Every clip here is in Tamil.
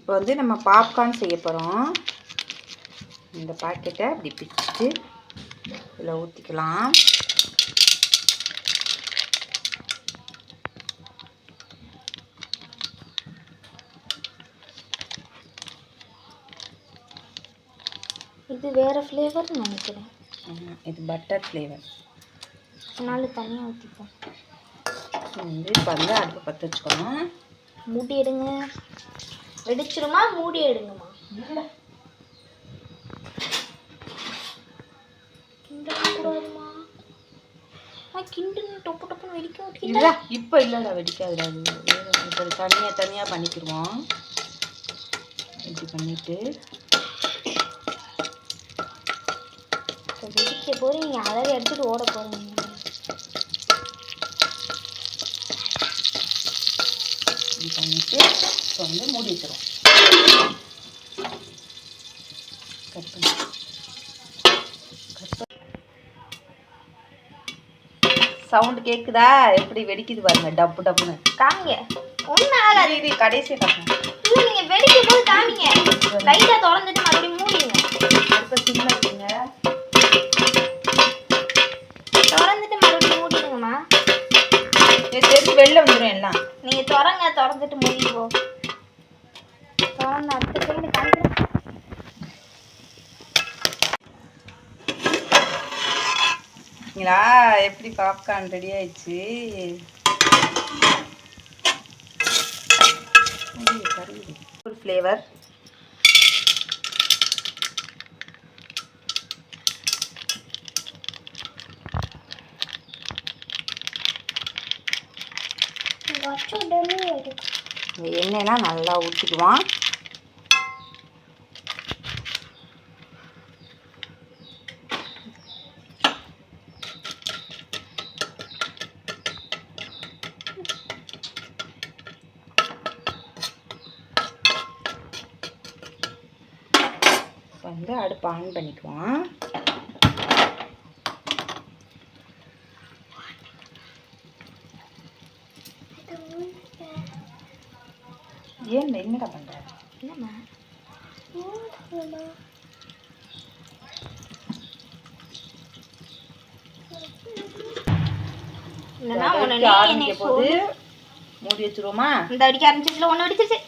இப்போ வந்து நம்ம பாப்கார்ன் செய்ய போகிறோம். இந்த பாக்கெட்டை அப்படி பிச்சுட்டு இதில் ஊற்றிக்கலாம். இது வேறு ஃப்ளேவர்னு நினைக்கிறேன். இது பட்டர் ஃப்ளேவர். அதனால தனியாக ஊற்றிப்போம். வந்து இப்போ வந்து அடுப்பு பற்ற வச்சுக்கணும். மூடி எடுங்க. வெடிச்சிருமா? மூடி எடுங்கம்மா. இல்லை கிண்டக்கூடாதுமா. கிண்டு டொப்பு டொப்புன்னு வெடிக்க. இல்லை இப்போ இல்லைடா, வெடிக்காதுடா. இப்போ தனியாக பண்ணிக்கிடுவோம். இப்படி பண்ணிவிட்டு வெடிக்க போகிறீங்க, அழகாக எடுத்துகிட்டு ஓட போகிறீங்க. இப்படி பண்ணிவிட்டு இப்போ வந்து மூடி வச்சிடும். கட் பண்ணி சவுண்டு கேட்குதா? எப்படி வெடிக்குது பாருங்க, டப்பு டப்புன்னு. காமிங்க. ஒன்றும் ஆகாது. இது கடைசியாக காட்டுங்க. இல்லை, நீங்கள் வெடிக்கும் போது காமிங்க. லைட்டாக திறந்துட்டு மறுபடியும் மூடிங்க. இப்போ சின்ன வச்சுங்க. திறந்துட்டு மறுபடியும் மூடிடுங்கம்மா. தெரிஞ்சு வெளில வந்துடும் எல்லாம். நீங்கள் திறந்துட்டு மூடிடுவோம். திறந்து அடுத்த சைடு காமிக்கிறேன். எப்படி பாப்கார்ன் ரெடி ஆயிடுச்சு. ஒரு ஃப்ளேவர். எண்ணெயெல்லாம் நல்லா ஊற்றிக்குவோம். வந்து அடுப்பு ஆன் பண்ணிக்குவோம். ஏன் என்னடா பண்ற? என்னம்மா போது மூடி வச்சிருவோமா? இந்த அடிக்க ஆரம்பிச்சிச்சுல, ஒன்று வெடிச்சிச்சு.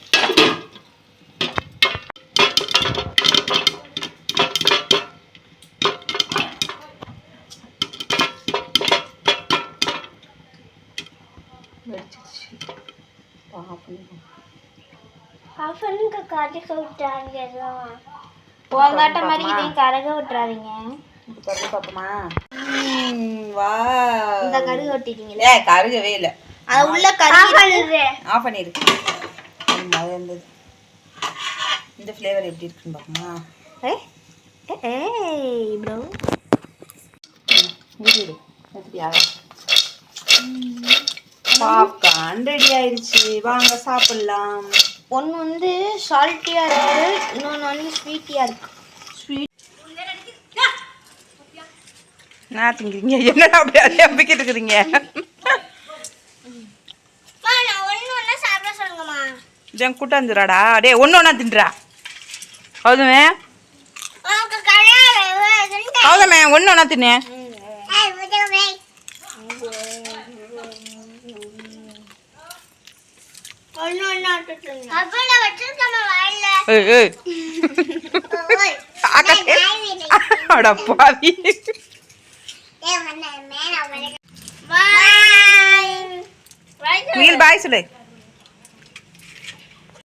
போதாட்ட மாதிரி இதையும் கருக விட்டுறாதீங்க. பார்ப்போமா? இந்த கருக விட்டுட்டீங்களே. கருகவே இல்லை. அது உள்ள கருகு. ஆஃப் பண்ணிடு. இந்த ஃப்ளேவர் எப்படி இருக்குன்னு பார்ப்போமா? ப்ரோ பாப்கார்ன் ரெடி ஆயிடுச்சு. வாங்க சாப்பிடலாம். ஒன்று வந்து சால்ட்டியாக இருக்குது, இன்னொன்று வந்து ஸ்வீட்டியாக இருக்குது. என்ன திங்கிறீங்க? என்னடா அப்படி அதே அம்பிக்கிட்டு இருக்கிறீங்க? இதன் கூட்டாந்துராடா. டே ஒன்று ஒன்றா தின்றா. ஹவுதமே ஒன்று ஒன்றா தின்னு. பாய் சொல்லு.